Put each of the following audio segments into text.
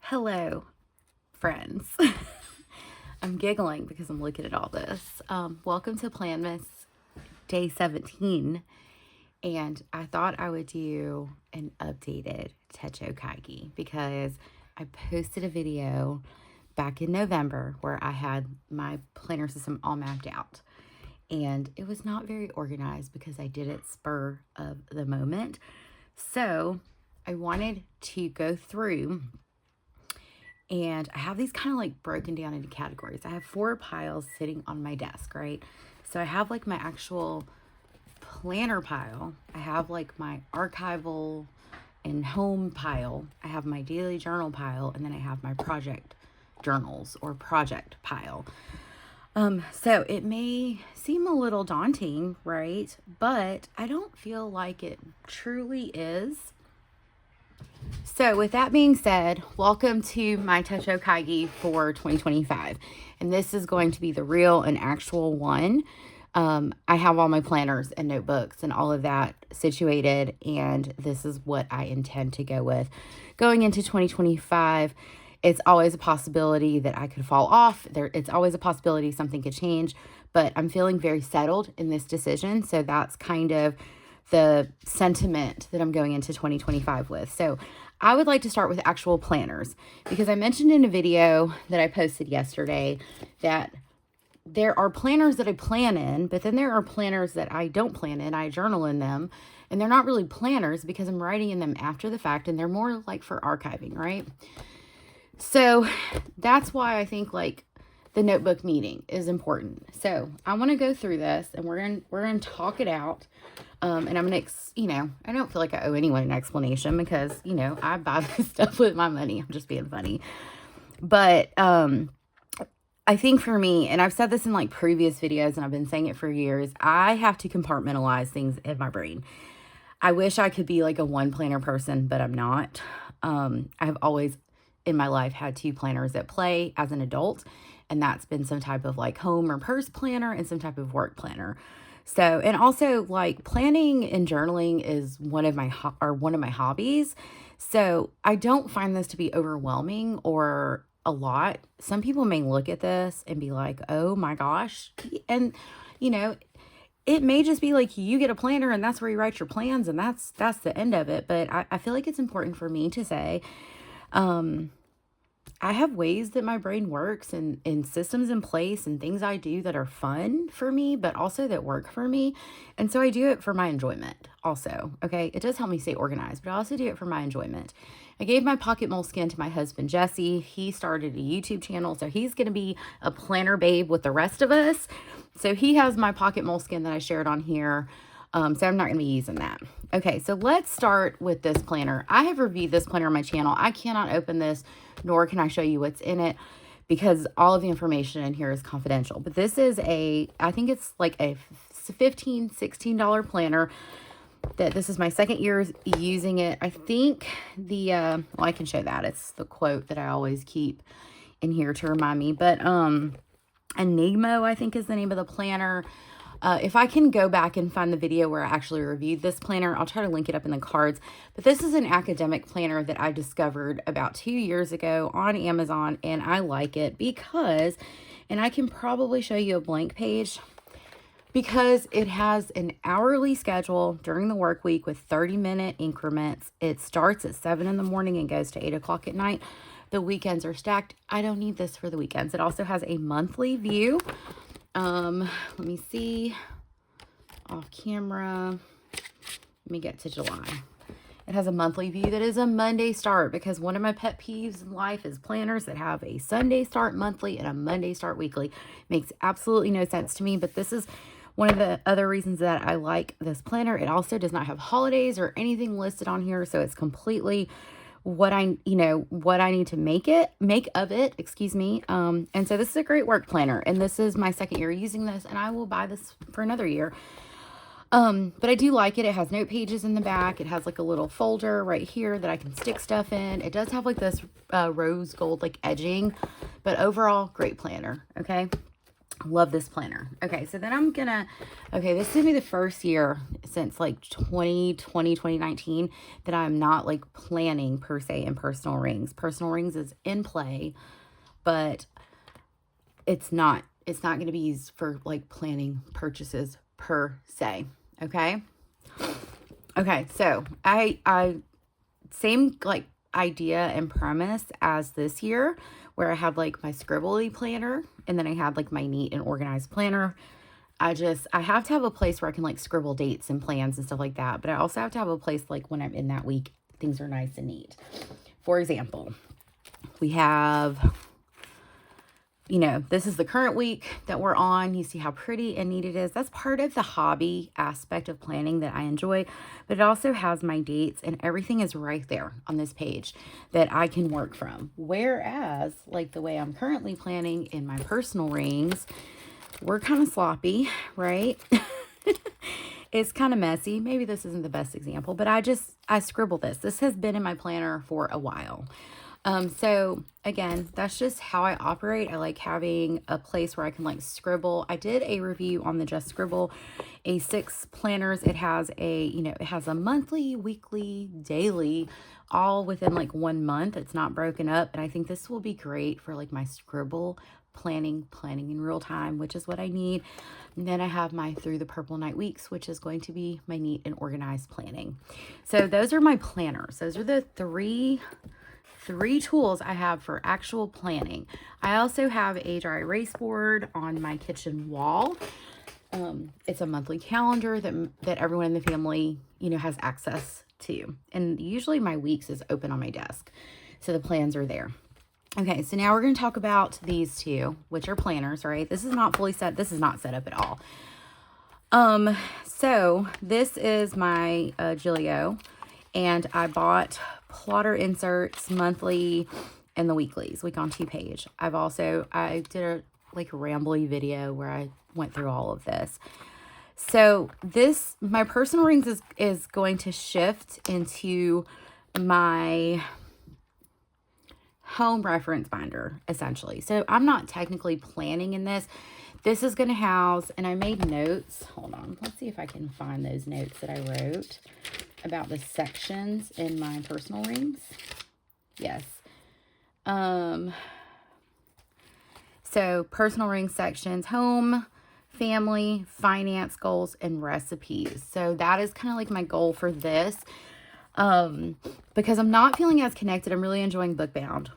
Hello, friends. I'm giggling because I'm looking at all this. Welcome to Planmas Day 17. And I thought I would do an updated Techo Kaigi because I posted a video back in November where I had my planner system all mapped out. And it was not very organized because I did it spur of the moment. So I wanted to go through, and I have these kind of like broken down into categories. I have 4 piles sitting on my desk, right? So I have like my actual planner pile. I have like my archival and home pile. I have my daily journal pile, and then I have my project journals or project pile. So it may seem a little daunting, right? But I don't feel like it truly is. So with that being said, welcome to my Techo Kaigi for 2025. And this is going to be the real and actual one. I have all my planners and notebooks and all of that situated, and this is what I intend to go with. Going into 2025, it's always a possibility that I could fall off. It's always a possibility something could change, but I'm feeling very settled in this decision. So that's kind of the sentiment that I'm going into 2025 with. So I would like to start with actual planners because I mentioned in a video that I posted yesterday that there are planners that I plan in, but then there are planners that I don't plan in. I journal in them, and they're not really planners because I'm writing in them after the fact, and they're more like for archiving, right? So that's why I think like the notebook meeting is important. So I want to go through this, and we're gonna talk it out. And I'm gonna, I don't feel like I owe anyone an explanation because I buy this stuff with my money. I'm just being funny, but I think for me, and I've said this in like previous videos, and I've been saying it for years, I have to compartmentalize things in my brain. I wish I could be like a one planner person, but I'm not. I've always in my life had 2 planners at play as an adult, and that's been some type of like home or purse planner and some type of work planner. So, and also like planning and journaling is one of my hobbies. So I don't find this to be overwhelming or a lot. Some people may look at this and be like, oh my gosh. And, it may just be like you get a planner and that's where you write your plans, and that's the end of it. But I feel like it's important for me to say, I have ways that my brain works and systems in place and things I do that are fun for me, but also that work for me. And so I do it for my enjoyment also. Okay. It does help me stay organized, but I also do it for my enjoyment. I gave my pocket moleskin to my husband, Jesse. He started a YouTube channel, so he's going to be a planner babe with the rest of us. So he has my pocket moleskin that I shared on here. So I'm not going to be using that. Okay, so let's start with this planner. I have reviewed this planner on my channel. I cannot open this, nor can I show you what's in it because all of the information in here is confidential. But this is I think it's like a $15, $16 planner. This is my second year using it. I think well, I can show that. It's the quote that I always keep in here to remind me. But Enigmo, I think, is the name of the planner. If I can go back and find the video where I actually reviewed this planner, I'll try to link it up in the cards. But this is an academic planner that I discovered about 2 years ago on Amazon, and I like it because, and I can probably show you a blank page, because it has an hourly schedule during the work week with 30-minute increments. It starts at 7 in the morning and goes to 8 o'clock at night. The weekends are stacked. I don't need this for the weekends. It also has a monthly view. Let me see off camera. Let me get to July. It has a monthly view that is a Monday start, because one of my pet peeves in life is planners that have a Sunday start monthly and a Monday start weekly. Makes absolutely no sense to me, but this is one of the other reasons that I like this planner. It also does not have holidays or anything listed on here, so it's completely what I need to make of it, excuse me. And so this is a great work planner, and this is my second year using this, and I will buy this for another year. But I do like it. It has note pages in the back. It has like a little folder right here that I can stick stuff in. It does have like this rose gold like edging, but overall great planner. Okay. Love this planner. Okay, so then this is gonna be the first year since like 2020, 2019 that I'm not like planning per se in personal rings. Personal rings is in play, but it's not going to be used for like planning purchases per se. Okay. So I same like idea and premise as this year, where I had like my scribbly planner and then I had like my neat and organized planner. I have to have a place where I can like scribble dates and plans and stuff like that. But I also have to have a place like when I'm in that week, things are nice and neat. For example, we have, this is the current week that we're on. You see how pretty and neat it is. That's part of the hobby aspect of planning that I enjoy, but it also has my dates and everything is right there on this page that I can work from. Whereas like the way I'm currently planning in my personal rings, we're kind of sloppy, right? It's kind of messy. Maybe this isn't the best example, but I scribble this. This has been in my planner for a while. So again, that's just how I operate. I like having a place where I can like scribble. I did a review on the Just Scribble A6 planners. It has it has a monthly, weekly, daily, all within like 1 month. It's not broken up. And I think this will be great for like my scribble planning in real time, which is what I need. And then I have my Through the Purple Night weeks, which is going to be my neat and organized planning. So those are my planners. Those are the three tools I have for actual planning. I also have a dry erase board on my kitchen wall. It's a monthly calendar that everyone in the family, has access to. And usually my weeks is open on my desk. So the plans are there. Okay, so now we're going to talk about these two, which are planners, right? This is not fully set. This is not set up at all. So this is my Gilio, and I bought plotter inserts monthly and the weeklies, week on 2 page. I did a like rambly video where I went through all of this. So my personal rings is going to shift into my home reference binder, essentially. So I'm not technically planning in this. This is going to house, and I made notes. Hold on. Let's see if I can find those notes that I wrote about the sections in my personal rings. Yes. So personal ring sections: home, family, finance, goals, and recipes. So that is kind of like my goal for this. Because I'm not feeling as connected. I'm really enjoying bookbound.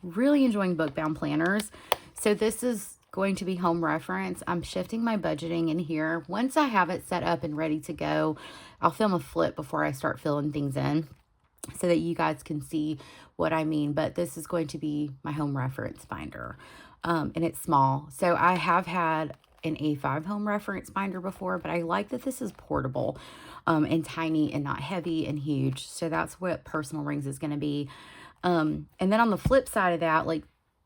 Really enjoying bookbound planners. So this is going to be home reference. I'm shifting my budgeting in here. Once I have it set up and ready to go, I'll film a flip before I start filling things in so that you guys can see what I mean. But this is going to be my home reference binder. And it's small. So I have had an A5 home reference binder before, but I like that this is portable and tiny and not heavy and huge. So that's what personal rings is going to be. And then on the flip side of that, like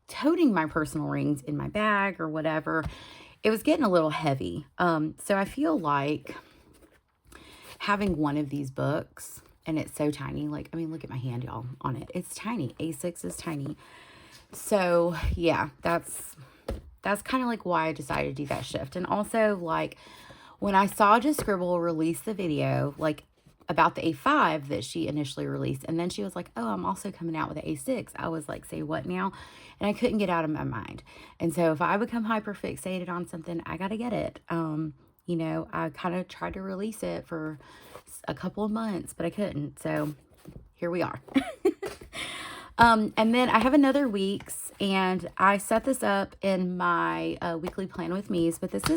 toting my personal rings in my bag or whatever, it was getting a little heavy. So I feel like having one of these books, and it's so tiny. Look at my hand, y'all, on it. It's tiny. A6 is tiny. So yeah, that's kind of like why I decided to do that shift. And also, like, when I saw Just Scribble release the video, like, about the A5 that she initially released, and then she was like, oh, I'm also coming out with the A6. I was like, say what now? And I couldn't get out of my mind. And so if I become hyper fixated on something, I got to get it. I kind of tried to release it for a couple of months, but I couldn't. So here we are. And then I have another week's, and I set this up in my weekly plan with me's, but this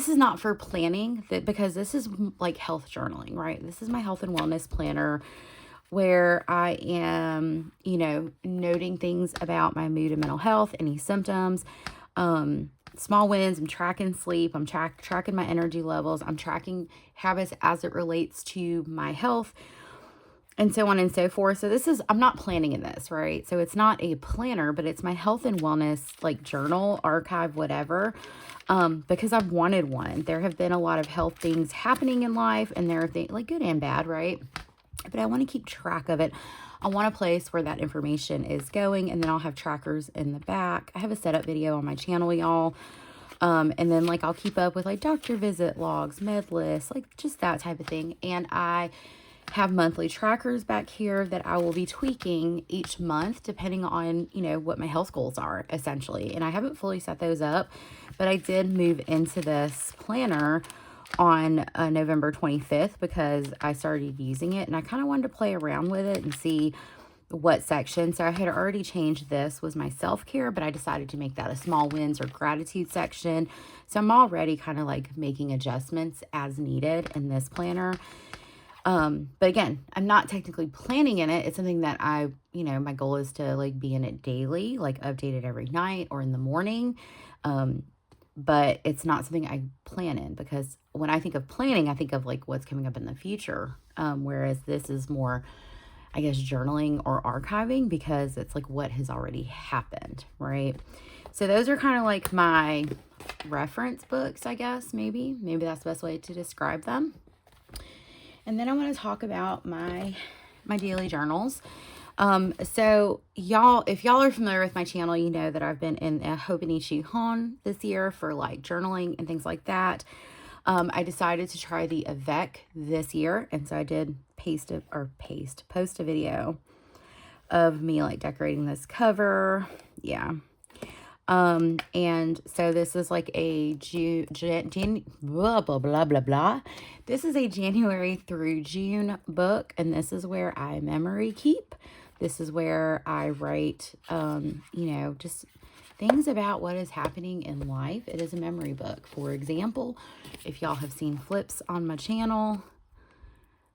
is not for planning, because this is like health journaling, right? This is my health and wellness planner where I am, noting things about my mood and mental health, any symptoms, small wins. I'm tracking sleep. I'm tracking my energy levels. I'm tracking habits as it relates to my health, and so on and so forth. So I'm not planning in this, right? So it's not a planner, but it's my health and wellness, like, journal, archive, whatever, because I've wanted one. There have been a lot of health things happening in life, and there are things, like, good and bad, right? But I want to keep track of it I want a place where that information is going, and then I'll have trackers in the back. I have a setup video on my channel, y'all. And then like I'll keep up with like doctor visit logs, med lists, like just that type of thing. And I have monthly trackers back here that I will be tweaking each month depending on, you know, what my health goals are essentially. And I haven't fully set those up, but I did move into this planner on November 25th because I started using it and I kind of wanted to play around with it and see what section. So I had already changed, this was my self-care, but I decided to make that a small wins or gratitude section. So I'm already kind of like making adjustments as needed in this planner. But again, I'm not technically planning in it. It's something that I, you know, my goal is to like be in it daily, like update it every night or in the morning. But it's not something I plan in, because when I think of planning, I think of like what's coming up in the future. Whereas this is more, I guess, journaling or archiving, because it's like what has already happened, right? So those are kind of like my reference books, I guess, maybe that's the best way to describe them. And then I want to talk about my daily journals. So y'all, if y'all are familiar with my channel, you know that I've been in a Hobonichi Hon this year for like journaling and things like that. I decided to try the Avec this year. And so I did post a video of me like decorating this cover. Yeah. And so this is like a blah, blah, blah, blah, blah. This is a January through June book. And this is where I memory keep. This is where I write, you know, just things about what is happening in life. It is a memory book. For example, if y'all have seen flips on my channel,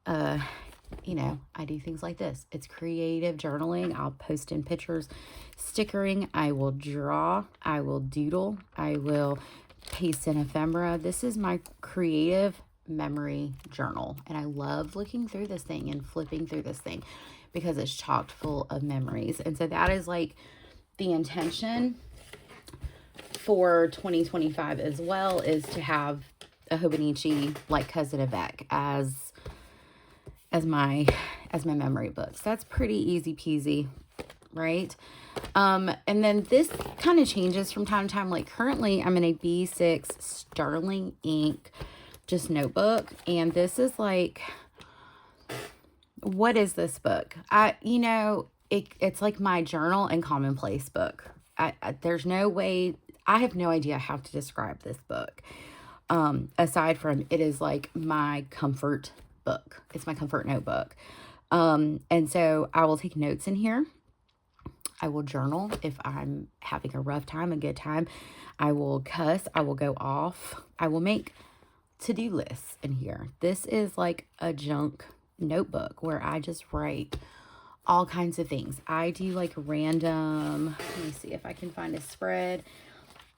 you know, I do things like this. It's creative journaling. I'll post in pictures, stickering. I will draw. I will doodle. I will paste in ephemera. This is my creative memory journal. And I love looking through this thing and flipping through this thing because it's chocked full of memories. And so that is like the intention for 2025 as well, is to have a Hobonichi like Cousin Avec as my memory books. That's pretty easy peasy, right? And then this kind of changes from time to time. Like currently I'm in a B6 Sterling ink just notebook, and this is like, what is this book? You know, it's like my journal and commonplace book. There's no way, I have no idea how to describe this book. Aside from it is like my comfort book. It's my comfort notebook. And so I will take notes in here. I will journal if I'm having a rough time, a good time. I will cuss. I will go off. I will make to-do lists in here. This is like a junk notebook where I just write all kinds of things. I do like random, let me see if I can find a spread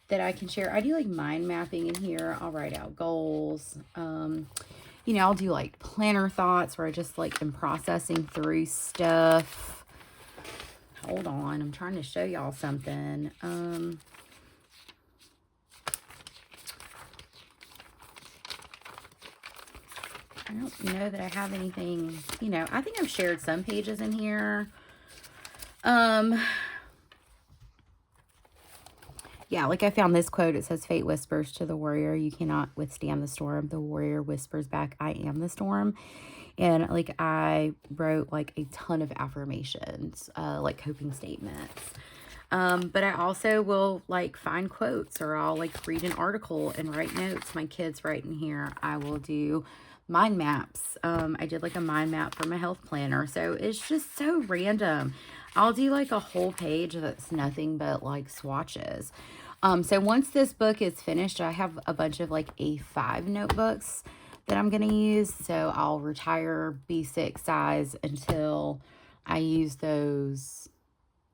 that I can share. I do like mind mapping in here. I'll write out goals. You know, I'll do like planner thoughts where I just like am processing through stuff. Hold on, I'm trying to show y'all something. I don't know that I have anything, you know, I think I've shared some pages in here. Yeah, like I found this quote. It says, "Fate whispers to the warrior, you cannot withstand the storm. The warrior whispers back, I am the storm." And like I wrote like a ton of affirmations, like coping statements. But I also will like find quotes, or I'll like read an article and write notes. My kids write in here. I will do mind maps. I did like a mind map for my health planner. So it's just so random. I'll do like a whole page that's nothing but like swatches. So once this book is finished, I have a bunch of like A5 notebooks that I'm going to use. So I'll retire B6 size until I use those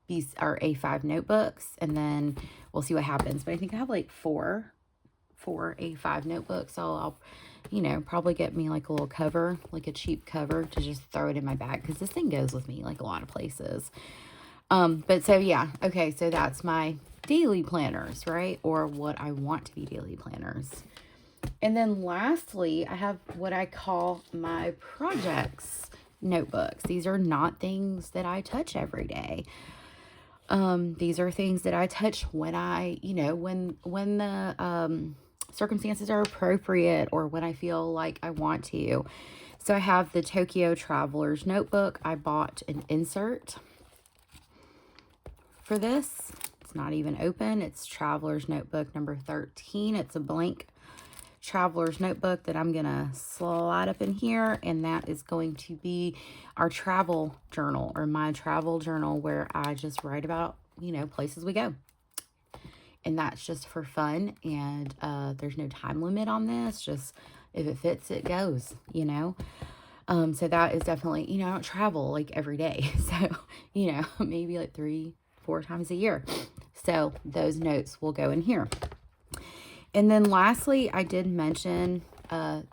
A5 notebooks, and then we'll see what happens. But I think I have like four A5 notebooks. So I'll, you know, probably get me like a little cover, like a cheap cover to just throw it in my bag, because this thing goes with me like a lot of places. But so yeah, okay, so that's my daily planners, right? Or what I want to be daily planners. And then lastly, I have what I call my projects notebooks. These are not things that I touch every day. These are things that I touch when I, when the circumstances are appropriate or when I feel like I want to. So I have the Tokyo Traveler's Notebook. I bought an insert for this. It's not even open. It's Traveler's Notebook number 13. It's a blank Traveler's Notebook that I'm going to slide up in here. And that is going to be our travel journal, or my travel journal, where I just write about, places we go. And that's just for fun. And there's no time limit on this. Just if it fits, it goes, So that is definitely, I don't travel like every day. So, maybe like 3-4 times a year. So those notes will go in here. And then lastly, I did mention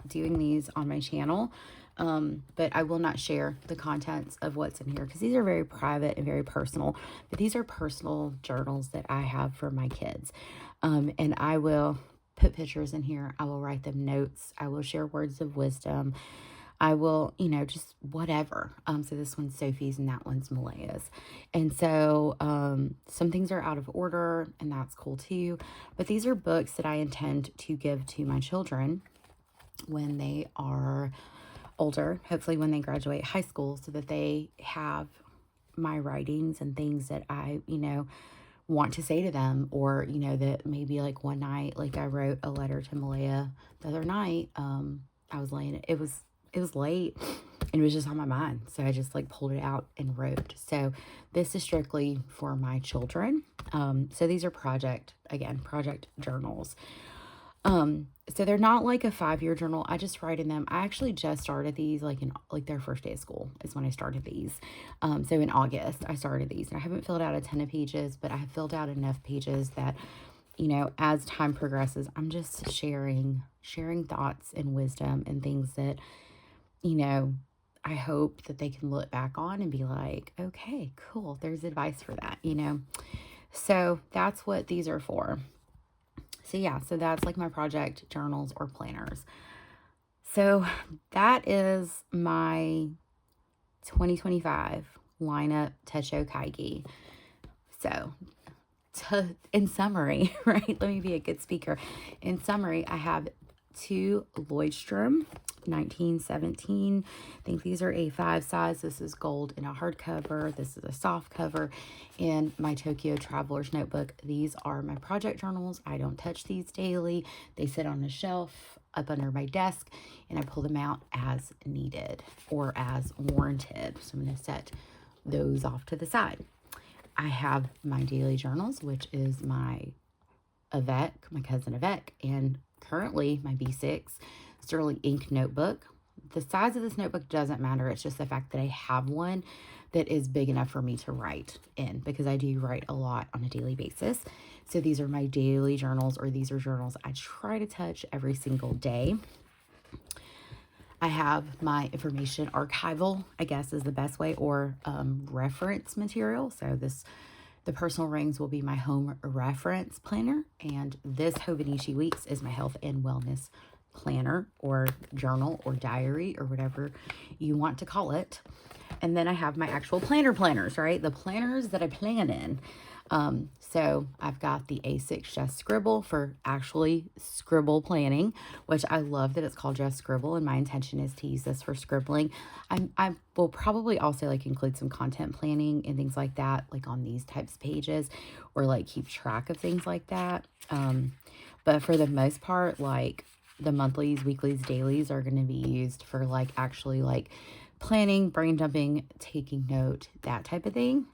doing these on my channel, but I will not share the contents of what's in here because these are very private and very personal. But these are personal journals that I have for my kids. And I will put pictures in here. I will write them notes. I will share words of wisdom. I will, just whatever. So this one's Sophie's and that one's Malaya's. And so some things are out of order, and that's cool too. But these are books that I intend to give to my children when they are older, hopefully when they graduate high school, so that they have my writings and things that I, want to say to them, or, that maybe like one night, like I wrote a letter to Malaya the other night. I was laying, it was late and it was just on my mind. So I just like pulled it out and wrote. So this is strictly for my children. So these are project journals. So they're not like a 5-year journal. I just write in them. I actually just started these like in like their first day of school is when I started these. So in August I started these, and I haven't filled out a ton of pages, but I have filled out enough pages that, as time progresses, I'm just sharing thoughts and wisdom and things that, I hope that they can look back on and be like, okay, cool. There's advice for that, So that's what these are for. So yeah, so that's like my project journals or planners. So that is my 2025 lineup Techo Kaigi. So in summary, right? Let me be a good speaker. In summary, I have 2 Lloydstrom 1917. I think these are A5 size. This is gold in a hardcover. This is a soft cover. And my Tokyo Traveler's Notebook. These are my project journals. I don't touch these daily. They sit on a shelf up under my desk, and I pull them out as needed or as warranted. So I'm going to set those off to the side. I have my daily journals, which is my Avec, my cousin Avec, and currently my B6 Sterling ink notebook. The size of this notebook doesn't matter. It's just the fact that I have one that is big enough for me to write in, because I do write a lot on a daily basis. So these are my daily journals, or these are journals I try to touch every single day. I have my information archival, I guess is the best way, or reference material. So the personal rings will be my home reference planner, and this Hobonichi Weeks is my health and wellness planner or journal or diary or whatever you want to call it. And then I have my actual planners, right? The planners that I plan in. So I've got the A6 Just Scribble for actually scribble planning, which I love that it's called Just Scribble, and my intention is to use this for scribbling. I will probably also like include some content planning and things like that, like on these types of pages, or like keep track of things like that. But for the most part, like the monthlies, weeklies, dailies are going to be used for like actually like planning, brain dumping, taking note, that type of thing.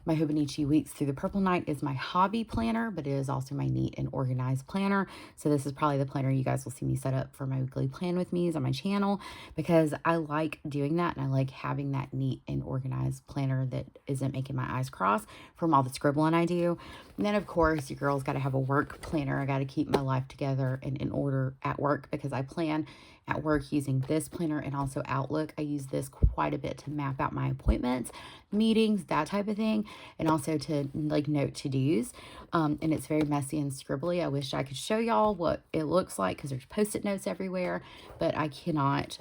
My Hobonichi Weeks Through the Purple Night is my hobby planner, but it is also my neat and organized planner. So this is probably the planner you guys will see me set up for my weekly plan with me's on my channel, because I like doing that, and I like having that neat and organized planner that isn't making my eyes cross from all the scribbling I do. And then, of course, your girl's got to have a work planner. I got to keep my life together and in order at work, because I plan at work using this planner and also Outlook. I use this quite a bit to map out my appointments, meetings, that type of thing, and also to like note to-dos. And it's very messy and scribbly. I wish I could show y'all what it looks like because there's Post-it notes everywhere, but I cannot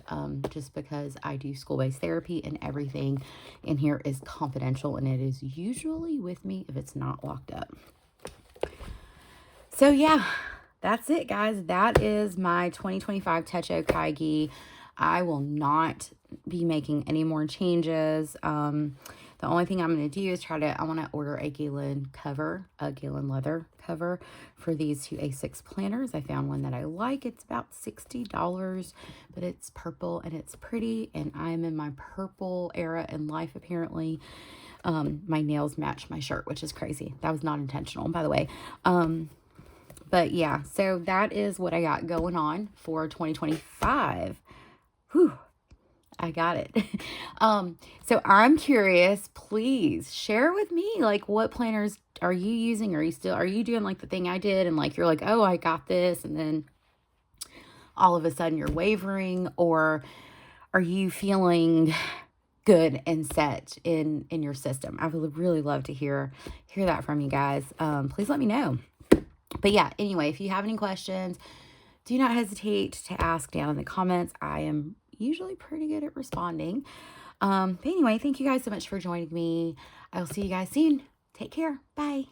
just because I do school-based therapy and everything in here is confidential, and it is usually with me if it's not locked up. So yeah, that's it, guys. That is my 2025 Techo Kaigi. I will not be making any more changes. The only thing I'm going to do is I want to order a Galen leather cover for these two A6 planners. I found one that I like. It's about $60, but it's purple and it's pretty, and I'm in my purple era in life, apparently. My nails match my shirt, which is crazy. That was not intentional, by the way. But yeah, so that is what I got going on for 2025. Whew, I got it. So I'm curious, please share with me, like, what planners are you using? Are you doing like the thing I did? And like, you're like, oh, I got this. And then all of a sudden you're wavering, or are you feeling good and set in your system? I would really love to hear that from you guys. Please let me know. But yeah, anyway, if you have any questions, do not hesitate to ask down in the comments. I am usually pretty good at responding. But anyway, thank you guys so much for joining me. I will see you guys soon. Take care. Bye.